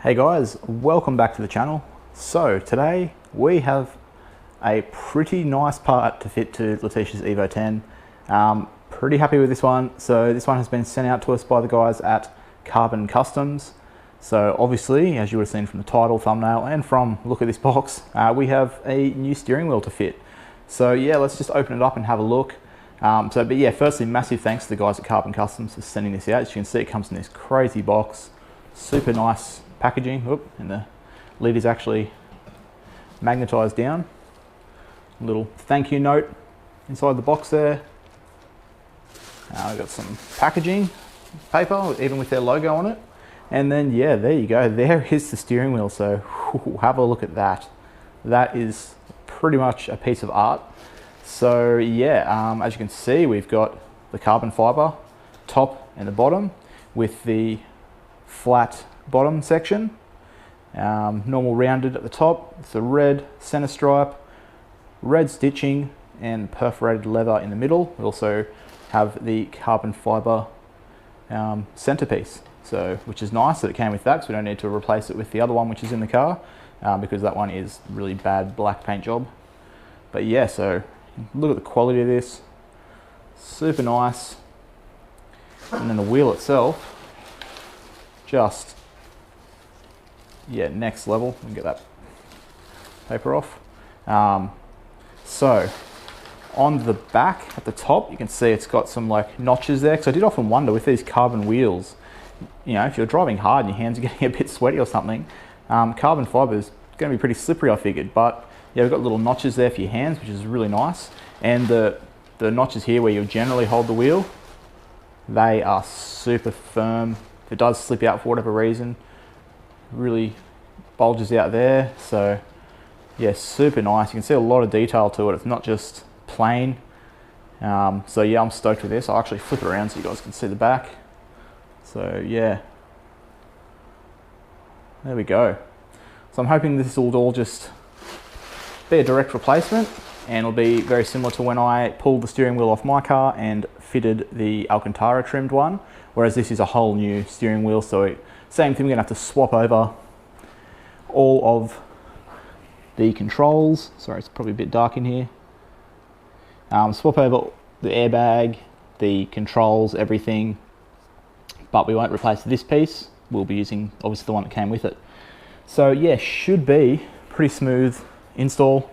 Hey guys, welcome back to the channel. So today we have a pretty nice part to fit to Letisha's Evo 10. Pretty happy with this one. So this one has been sent out to us by the guys at Carbon Customs. So obviously, as you would have seen from the title, thumbnail, and from look at this box, we have a new steering wheel to fit. So yeah, let's just open it up and have a look. But yeah, firstly, massive thanks to the guys at Carbon Customs for sending this out. As you can see, it comes in this crazy box, super nice packaging. Oop, and the lid is actually magnetized down. A little thank you note inside the box there. We've got some packaging paper, even with their logo on it. And then yeah, there you go. There is the steering wheel. So have a look at that. That is pretty much a piece of art. So yeah, as you can see, we've got the carbon fiber top and the bottom with the flat bottom section, normal rounded at the top. It's a red center stripe, red stitching, and perforated leather in the middle. We also have the carbon fiber centerpiece, so which is nice that it came with that, so we don't need to replace it with the other one which is in the car, because that one is really bad black paint job. But yeah, so look at the quality of this, super nice. And then the wheel itself, just yeah, next level. Let me get that paper off. So on the back at the top, you can see it's got some like notches there, because I did often wonder with these carbon wheels, you know, if you're driving hard and your hands are getting a bit sweaty or something, carbon fiber is going to be pretty slippery, I figured. But yeah, we've got little notches there for your hands, which is really nice. And the notches here where you generally hold the wheel, they are super firm. If it does slip out for whatever reason, really bulges out there. So yeah, super nice. You can see a lot of detail to it. It's not just plain. So yeah, I'm stoked with this. I'll actually flip it around so you guys can see the back. So yeah, there we go. So I'm hoping this will all just be a direct replacement, and it'll be very similar to when I pulled the steering wheel off my car and fitted the Alcantara trimmed one, whereas this is a whole new steering wheel. So same thing, we're gonna have to swap over all of the controls. Sorry, it's probably a bit dark in here. Swap over the airbag, the controls, everything, but we won't replace this piece. We'll be using obviously the one that came with it. So yeah, should be pretty smooth install.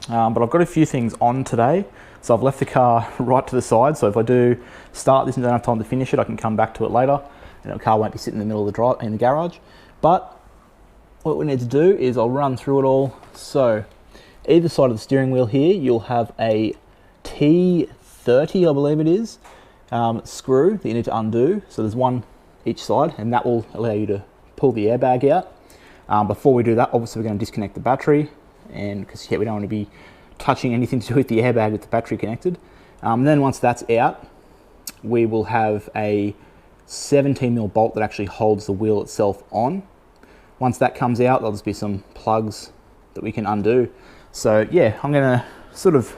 But I've got a few things on today. So I've left the car right to the side, so if I do start this and don't have time to finish it, I can come back to it later, and the car won't be sitting in the middle of the drive in the garage. But what we need to do is I'll run through it all. So either side of the steering wheel here, you'll have a T30, I believe it is, screw that you need to undo. So there's one each side, and that will allow you to pull the airbag out. Before we do that, obviously we're going to disconnect the battery, and because yeah, we don't want to be touching anything to do with the airbag with the battery connected. Then once that's out, we will have a 17mm bolt that actually holds the wheel itself on. Once that comes out, there'll just be some plugs that we can undo. So yeah, I'm gonna sort of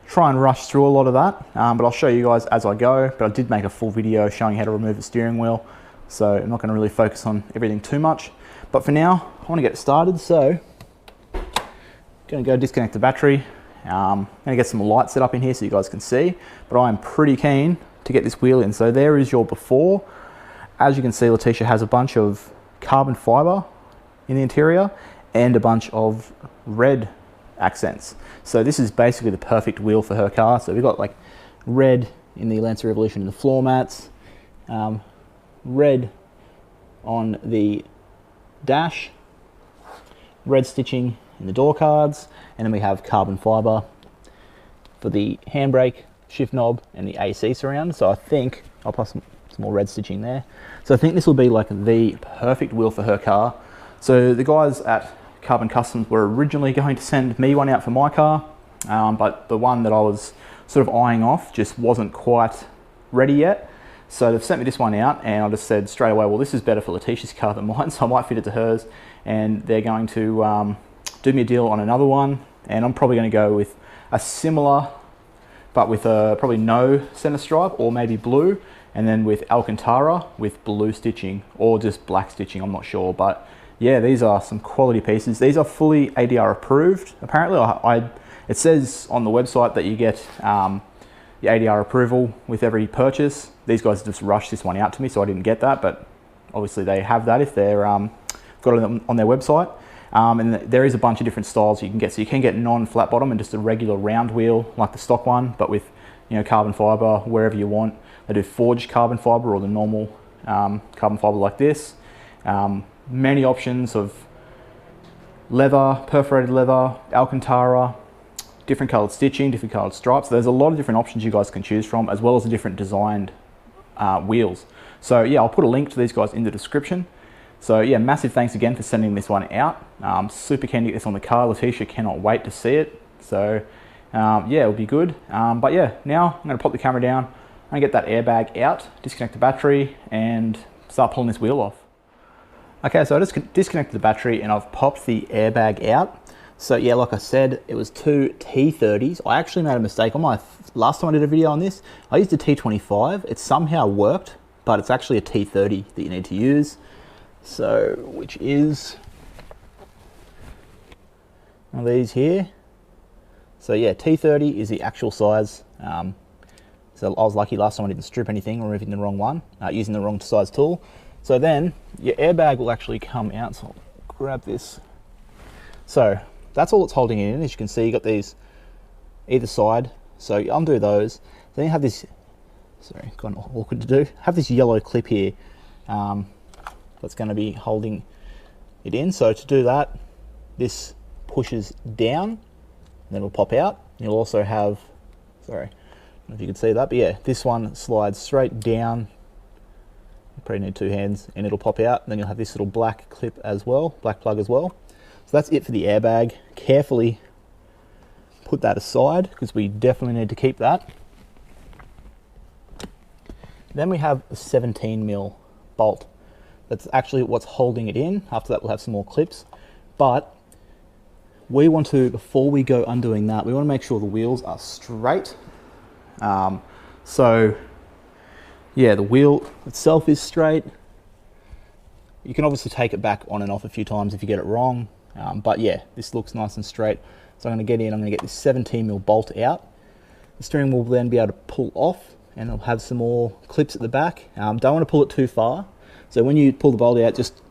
try and rush through a lot of that, but I'll show you guys as I go. But I did make a full video showing how to remove the steering wheel, so I'm not gonna really focus on everything too much. But for now, I wanna get started, so gonna go disconnect the battery. Gonna get some lights set up in here so you guys can see, but I'm pretty keen to get this wheel in. So there is your before. As you can see, Letisha has a bunch of carbon fiber in the interior and a bunch of red accents. So this is basically the perfect wheel for her car. So we've got like red in the Lancer Evolution in the floor mats, red on the dash, red stitching in the door cards, and then we have carbon fiber for the handbrake, shift knob, and the AC surround. So I think I'll put some more red stitching there. So I think this will be like the perfect wheel for her car. So the guys at Carbon Customs were originally going to send me one out for my car, but the one that I was sort of eyeing off just wasn't quite ready yet. So they've sent me this one out, and I just said straight away, well, this is better for Letisha's car than mine, so I might fit it to hers. And they're going to do me a deal on another one, and I'm probably going to go with a similar, but with probably no center stripe or maybe blue, and then with Alcantara with blue stitching or just black stitching, I'm not sure. But yeah, these are some quality pieces. These are fully ADR approved. Apparently it says on the website that you get the ADR approval with every purchase. These guys just rushed this one out to me, so I didn't get that, but obviously they have that if they're got it on their website. And there is a bunch of different styles you can get. So you can get non-flat bottom and just a regular round wheel like the stock one, but with, you know, carbon fiber wherever you want. They do forged carbon fiber or the normal carbon fiber like this. Many options of leather, perforated leather, Alcantara, different colored stitching, different colored stripes. There's a lot of different options you guys can choose from, as well as the different designed wheels. So yeah, I'll put a link to these guys in the description. So yeah, massive thanks again for sending this one out. Super keen to get this on the car. Letisha cannot wait to see it. So yeah, it'll be good. But yeah, now I'm gonna pop the camera down, I'm gonna get that airbag out, disconnect the battery, and start pulling this wheel off. Okay, so I just disconnected the battery and I've popped the airbag out. So yeah, like I said, it was two T30s. I actually made a mistake on my last time I did a video on this. I used a T25. It somehow worked, but it's actually a T30 that you need to use. So, which is one of these here. So yeah, T30 is the actual size. So I was lucky last time I didn't strip anything, removing the wrong one, using the wrong size tool. So then your airbag will actually come out. So I'll grab this. So that's all it's holding it in. As you can see, you got these either side. So you undo those. Then you have this, sorry, kind of awkward to do. Have this yellow clip here that's going to be holding it in. So to do that, this pushes down, and then it'll pop out. You'll also have, sorry, I don't know if you can see that, but yeah, this one slides straight down. You probably need two hands, and it'll pop out. And then you'll have this little black clip as well, black plug as well. So that's it for the airbag. Carefully put that aside because we definitely need to keep that. Then we have a 17mm bolt. That's actually what's holding it in. After that, we'll have some more clips. But we want to, before we go undoing that, we want to make sure the wheels are straight. So yeah, the wheel itself is straight. You can obviously take it back on and off a few times if you get it wrong. But yeah, this looks nice and straight. So I'm going to get in, I'm going to get this 17mm bolt out. The steering will then be able to pull off, and it'll have some more clips at the back. Don't want to pull it too far. So when you pull the bolt out, just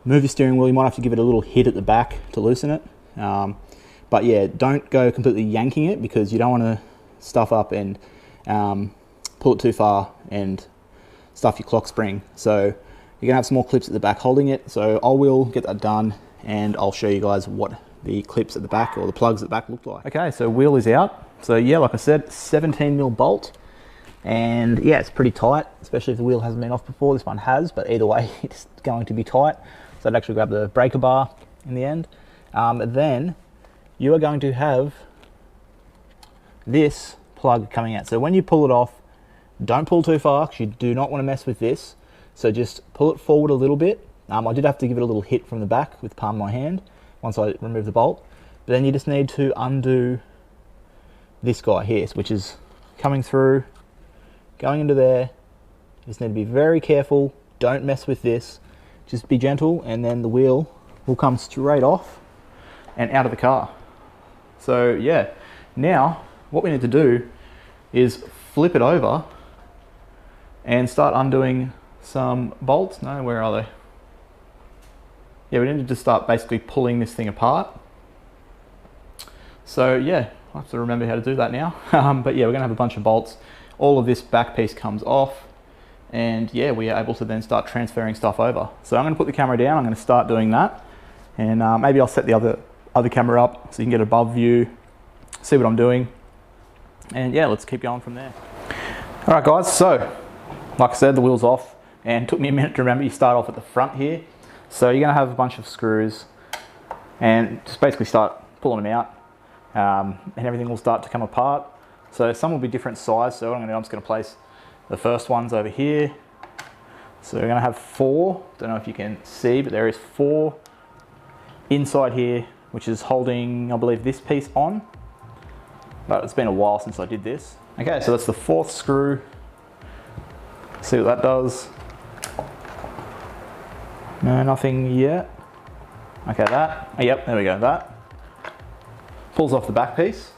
move your steering wheel. You might have to give it a little hit at the back to loosen it. But yeah, don't go completely yanking it because you don't want to stuff up and pull it too far and stuff your clock spring. So you're gonna have some more clips at the back holding it. So I will get that done and I'll show you guys what the clips at the back or the plugs at the back look like. Okay, so wheel is out. So yeah, like I said, 17mm bolt. And yeah, it's pretty tight, especially if the wheel hasn't been off before. This one has, but either way, it's going to be tight. So I'd actually grab the breaker bar in the end. Then you are going to have this plug coming out. So when you pull it off, don't pull too far because you do not want to mess with this. So just pull it forward a little bit. I did have to give it a little hit from the back with the palm of my hand once I remove the bolt. But then you just need to undo this guy here, which is coming through, going into there. You just need to be very careful. Don't mess with this. Just be gentle, and then the wheel will come straight off and out of the car. So yeah, now what we need to do is flip it over and start undoing some bolts. No, where are they? Yeah, we need to just start basically pulling this thing apart. So yeah, I have to remember how to do that now. But yeah, we're gonna have a bunch of bolts. All of this back piece comes off, and yeah, we are able to then start transferring stuff over. So I'm gonna put the camera down, I'm gonna start doing that, and maybe I'll set the other camera up so you can get an above view, see what I'm doing, and yeah, let's keep going from there. All right guys, so like I said, the wheel's off, and it took me a minute to remember. You start off at the front here. So you're gonna have a bunch of screws and just basically start pulling them out, and everything will start to come apart. So some will be different size. So what I'm gonna do, I'm just gonna place the first ones over here. So we're gonna have 4, don't know if you can see, but there is 4 inside here, which is holding, I believe, this piece on. But it's been a while since I did this. Okay, so that's the 4th screw See what that does. No, nothing yet. Okay, that. Yep, there we go, that. Pulls off the back piece.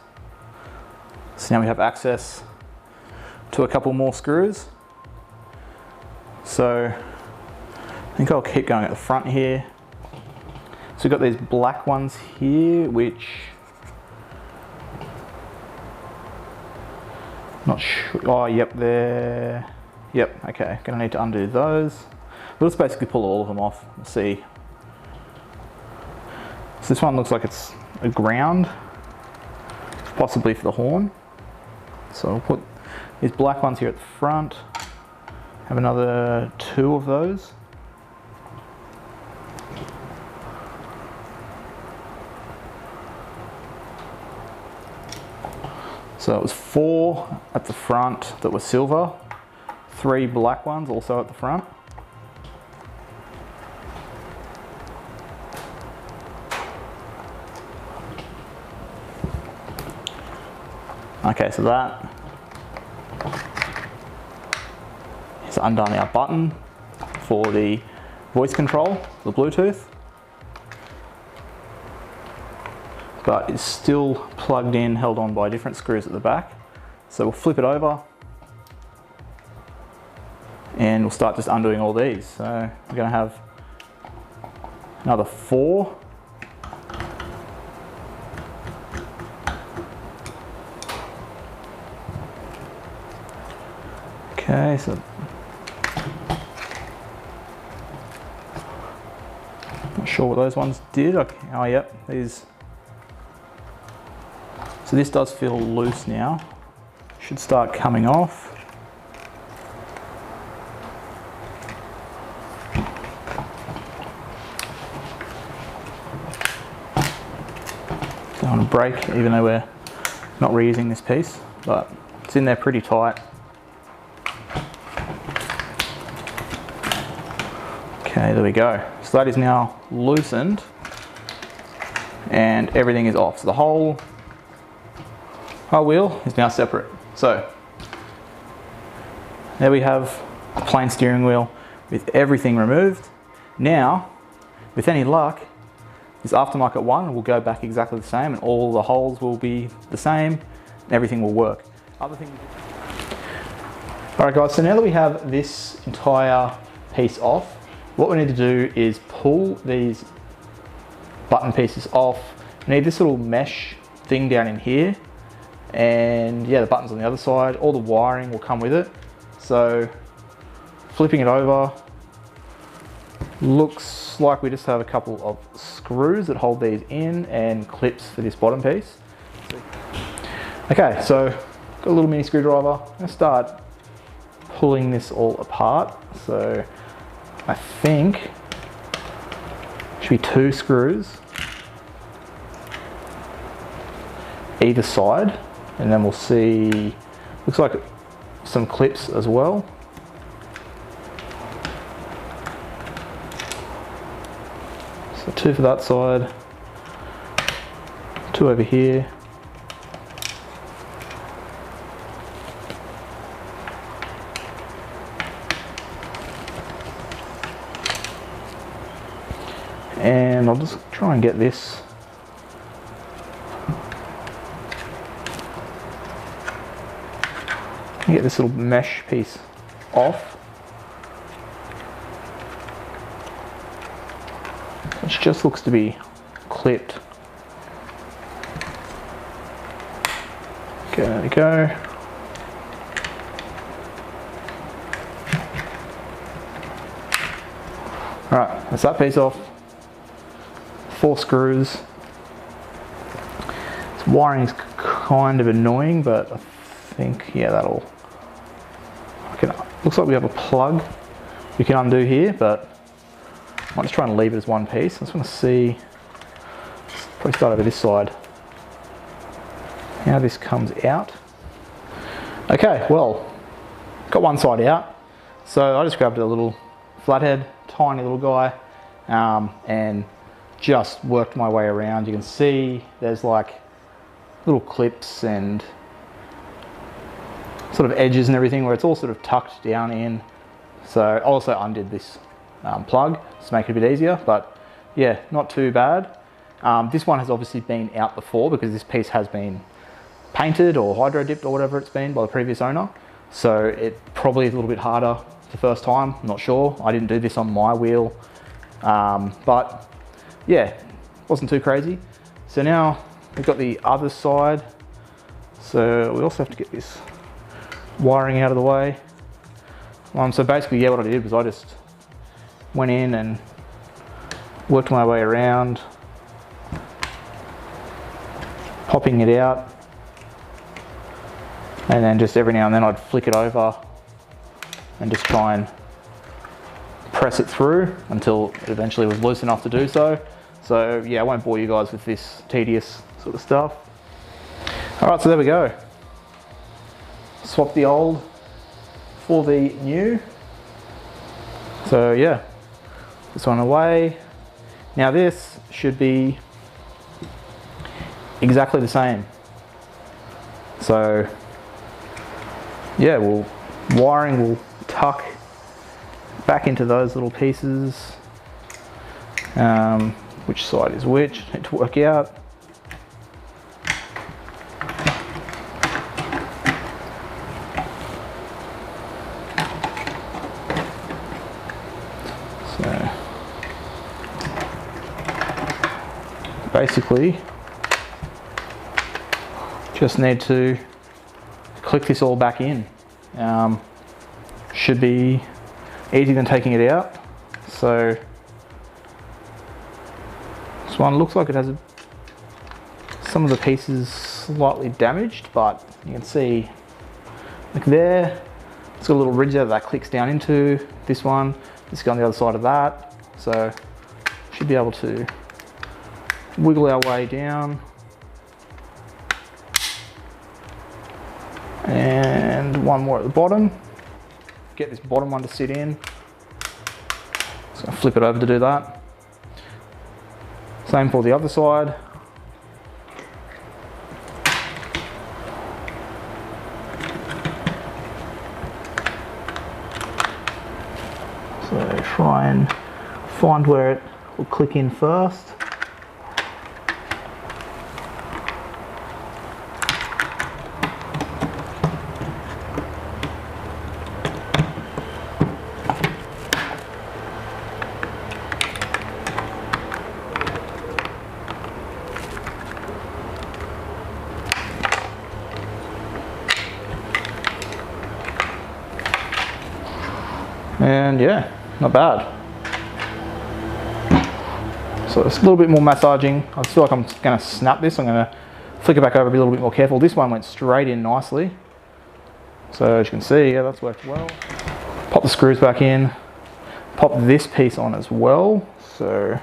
So now we have access to a couple more screws. So I think I'll keep going at the front here. So we've got these black ones here, which not sure. Oh, yep, they're. Yep, okay. Gonna need to undo those. We'll just basically pull all of them off. We'll see. So this one looks like it's a ground, possibly for the horn. So I'll put these black ones here at the front. Have another 2 of those. So it was 4 at the front that were silver, 3 black ones also at the front. Okay, so that is undone our button for the voice control, the Bluetooth, but it's still plugged in, held on by different screws at the back. So we'll flip it over and we'll start just undoing all these. So we're going to have another 4. Okay, so not sure what those ones did. Okay. Oh, yep, these. So this does feel loose now. Should start coming off. Don't want to break, even though we're not reusing this piece, but it's in there pretty tight. Okay, there we go. So that is now loosened and everything is off. So the whole wheel is now separate. So there we have a plain steering wheel with everything removed. Now, with any luck, this aftermarket one will go back exactly the same and all the holes will be the same and everything will work. Other thing. All right guys, so now that we have this entire piece off, what we need to do is pull these button pieces off. We need this little mesh thing down in here, and yeah, the buttons on the other side. All the wiring will come with it. So flipping it over, looks like we just have a couple of screws that hold these in and clips for this bottom piece. Okay, so got a little mini screwdriver. I'm gonna start pulling this all apart. So I think should be 2 screws either side, and then we'll see, looks like some clips as well. So 2 for that side, 2 over here. And I'll just try and get this little mesh piece off, which just looks to be clipped. Okay, there we go. Alright, that's that piece off. 4 screws. This wiring is kind of annoying, but I think, yeah, that'll. Looks like we have a plug we can undo here, but I might just try and leave it as one piece. I just want to see, probably start over this side, how this comes out. Okay, well, got one side out. So I just grabbed a little flathead, tiny little guy, and just worked my way around. You can see there's like little clips and sort of edges and everything where it's all sort of tucked down in. So I also undid this plug to make it a bit easier, but yeah, not too bad. This one has obviously been out before because this piece has been painted or hydro dipped or whatever it's been by the previous owner. So it probably is a little bit harder the first time, I'm not sure. I didn't do this on my wheel, but yeah, wasn't too crazy. So now we've got the other side. So we also have to get this wiring out of the way. So basically, yeah, what I did was I just went in and worked my way around, popping it out, and then just every now and then I'd flick it over and just try and press it through until it eventually was loose enough to do so. So yeah, I won't bore you guys with this tedious sort of stuff. All right, so there we go. Swap the old for the new. So yeah, this one away. Now this should be exactly the same. So yeah, wiring will tuck back into those little pieces. Which side is which? Need to work out. So basically, just need to click this all back in. Should be easier than taking it out. So this one looks like it has some of the pieces slightly damaged, but you can see like there, it's got a little ridge there that clicks down into. This one, just go on the other side of that. So should be able to wiggle our way down. And one more at the bottom. Get this bottom one to sit in. Just gonna flip it over to do that. Same for the other side. So try and find where it will click in first. And yeah, not bad. So it's a little bit more massaging. I feel like I'm going to snap this. I'm going to flick it back over, be a little bit more careful. This one went straight in nicely. So as you can see, yeah, that's worked well. Pop the screws back in. Pop this piece on as well. So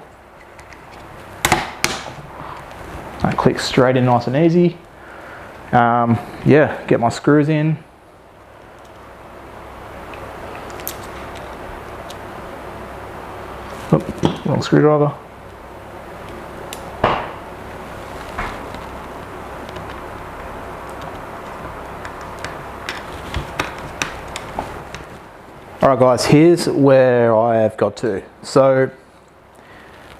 that clicks straight in nice and easy. Yeah, get my screws in. Wrong screwdriver. Alright guys, here's where I have got to. So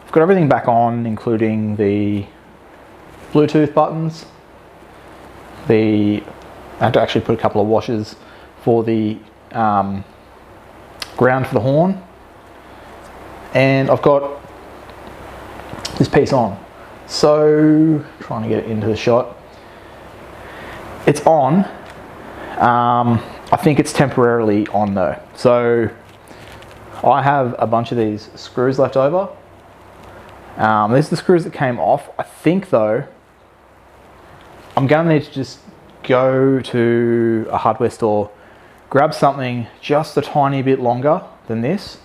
I've got everything back on, including the Bluetooth buttons. I had to actually put a couple of washers for the ground for the horn. And I've got this piece on. So, trying to get it into the shot. It's on. I think it's temporarily on though. So, I have a bunch of these screws left over. These are the screws that came off. I think though, I'm going to need to just go to a hardware store, grab something just a tiny bit longer than this.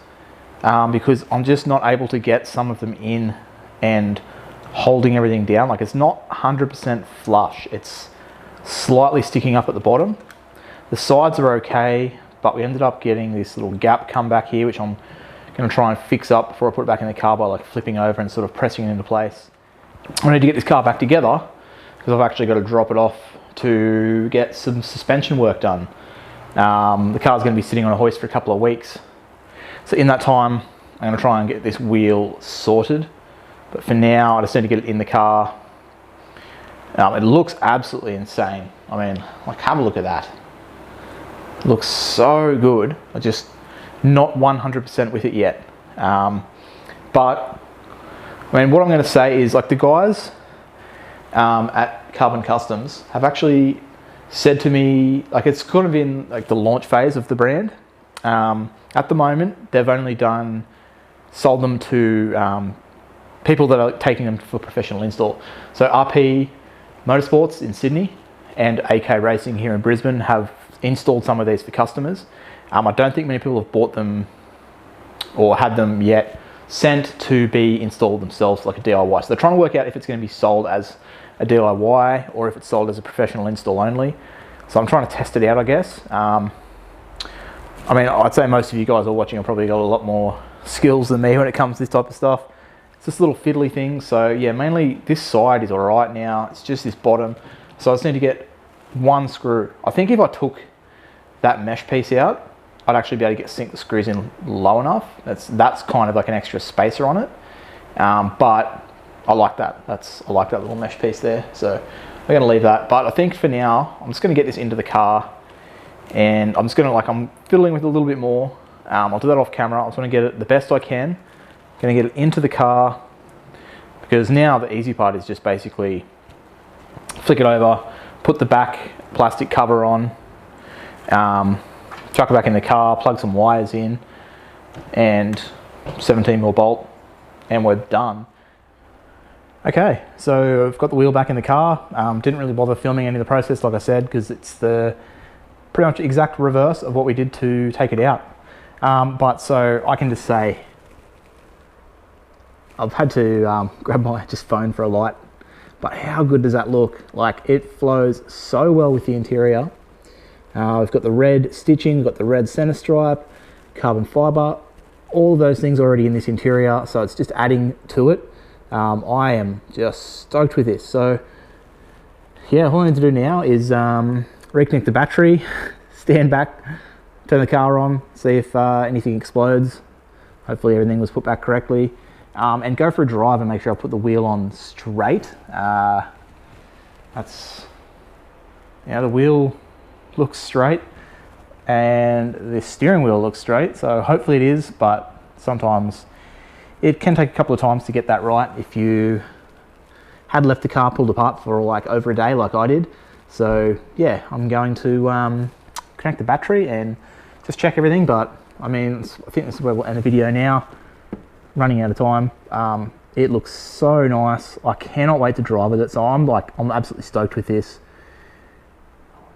Because I'm just not able to get some of them in and holding everything down. Like it's not 100% flush. It's slightly sticking up at the bottom. The sides are okay, but we ended up getting this little gap come back here, which I'm going to try and fix up before I put it back in the car by like flipping over and sort of pressing it into place. I need to get this car back together because I've actually got to drop it off to get some suspension work done. The car's going to be sitting on a hoist for a couple of weeks. So in that time, I'm gonna try and get this wheel sorted. But for now, I just need to get it in the car. It looks absolutely insane. I mean, like, have a look at that. It looks so good. I just not 100% with it yet. But I mean, what I'm going to say is, like, the guys at Carbon Customs have actually said to me, like, it's kind of in like the launch phase of the brand. At the moment, they've only sold them to people that are taking them for professional install. So RP Motorsports in Sydney and AK Racing here in Brisbane have installed some of these for customers. I don't think many people have bought them or had them yet sent to be installed themselves like a DIY. So they're trying to work out if it's going to be sold as a DIY or if it's sold as a professional install only. So I'm trying to test it out, I guess. I mean, I'd say most of you guys are watching have probably got a lot more skills than me when it comes to this type of stuff. It's just little fiddly things. So yeah, mainly this side is all right now. It's just this bottom. So I just need to get one screw. I think if I took that mesh piece out, I'd actually be able to sink the screws in low enough. That's kind of like an extra spacer on it. But I like that. I like that little mesh piece there. So we're gonna leave that. But I think for now, I'm just gonna get this into the car, and I'm just gonna, like, I'm fiddling with it a little bit more. I'll do that off camera. I just want to get it the best I can. Gonna get it into the car, because now the easy part is just basically flick it over, put the back plastic cover on, chuck it back in the car, plug some wires in, and 17mm bolt, and we're done. Okay, so I've got the wheel back in the car. Didn't really bother filming any of the process, like I said, because it's the pretty much exact reverse of what we did to take it out. But so I can just say, I've had to grab my phone for a light, but how good does that look? Like, it flows so well with the interior. We've got the red stitching, we've got the red center stripe, carbon fiber, all of those things already in this interior, so it's just adding to it. I am just stoked with this. So yeah, all I need to do now is reconnect the battery, stand back, turn the car on, see if anything explodes. Hopefully everything was put back correctly. And go for a drive and make sure I put the wheel on straight. The wheel looks straight and the steering wheel looks straight, so hopefully it is, but sometimes it can take a couple of times to get that right if you had left the car pulled apart for like over a day like I did. So yeah, I'm going to connect the battery and just check everything, but I mean, I think this is where we'll end the video now. Running out of time. It looks so nice. I cannot wait to drive with it. So I'm absolutely stoked with this.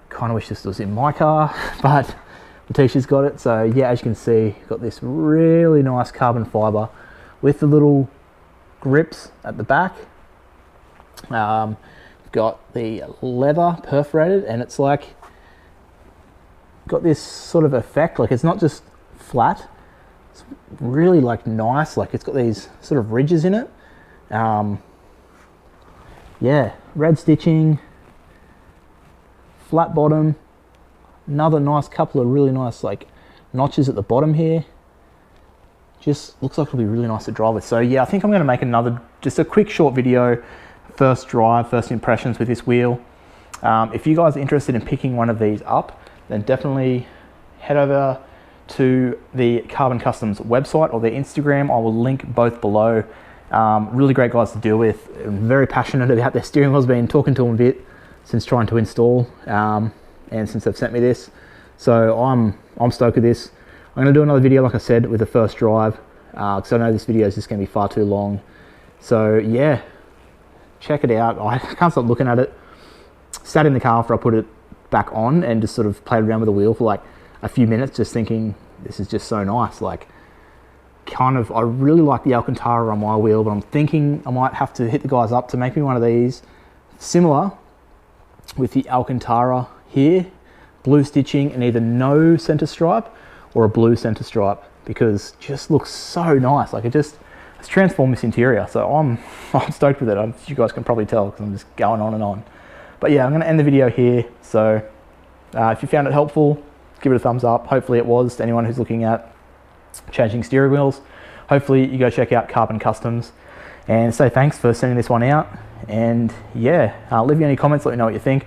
Kind of wish this was in my car, but Letisha's got it. So yeah, as you can see, got this really nice carbon fiber with the little grips at the back. Got the leather perforated, and it's like got this sort of effect. Like, it's not just flat. It's really like nice, like it's got these sort of ridges in it. Yeah, red stitching, flat bottom, another nice couple of really nice like notches at the bottom here. Just looks like it'll be really nice to drive with. So yeah, I think I'm going to make just a quick short video, first drive, first impressions with this wheel. If you guys are interested in picking one of these up, then definitely head over to the Carbon Customs website or their Instagram. I will link both below. Really great guys to deal with. I'm very passionate about their steering wheels. Been talking to them a bit since trying to install, and since they've sent me this. So I'm stoked with this. I'm going to do another video, like I said, with the first drive, because I know this video is just going to be far too long. So yeah, check it out. I can't stop looking at it. Sat in the car after I put it back on and just sort of played around with the wheel for like a few minutes, just thinking this is just so nice. Like, kind of, I really like the Alcantara on my wheel, but I'm thinking I might have to hit the guys up to make me one of these similar with the Alcantara here, blue stitching and either no center stripe or a blue center stripe, because it just looks so nice. Like, it's transformed this interior. So I'm stoked with it. You guys can probably tell because I'm just going on and on. But yeah, I'm going to end the video here. So if you found it helpful, give it a thumbs up. Hopefully it was to anyone who's looking at changing steering wheels. Hopefully you go check out Carbon Customs and say thanks for sending this one out. And yeah, leave me any comments, let me know what you think.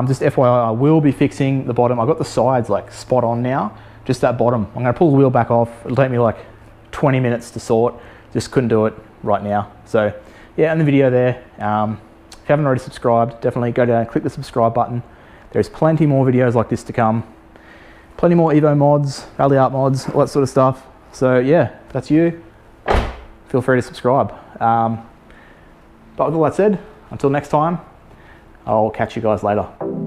Just FYI, I will be fixing the bottom. I've got the sides like spot on now, just that bottom. I'm gonna pull the wheel back off. It'll take me like 20 minutes to sort. Just couldn't do it right now. So yeah, in the video there, if you haven't already subscribed, definitely go down and click the subscribe button. There's plenty more videos like this to come. Plenty more Evo mods, Ralliart mods, all that sort of stuff. So yeah, if that's you, feel free to subscribe. But with all that said, until next time, I'll catch you guys later.